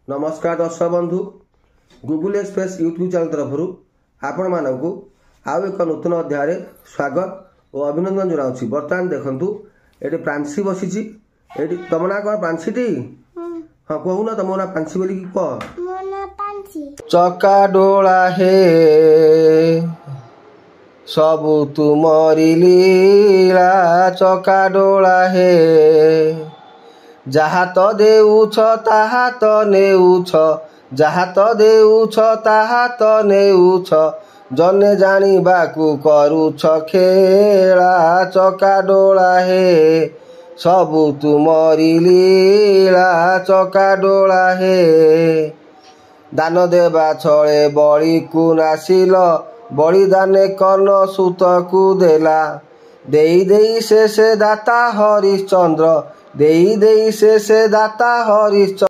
नमस्कार दर्शक बंधु गूगल एक्सप्रेस यूट्यूब चैनल तरफ आपण मानक आउ एक नूतन अध्याय स्वागत और अभिनंदन जनाऊँ। बर्तमान देखु ये प्रांसी बसी तुम ना कह प्रांसी हाँ कहून तुम ना प्रांसी बोल कह चका डोला हे सबु तुमरी लीला चका डोला हे जहा तो देउछ ताहा तो नेउछ जहा तो देउछ ताहा तो नेउछ जने जानिबाकु करूछ खेला चका डोला हे सबु तुमरी लीला चका डोला हे दान देवा छळे बळी को नासिल बलिदाने कर्ण सुत को देला देई देई से दाता हरिश्चंद्र देई देई से दाता हरिश्चंद्र।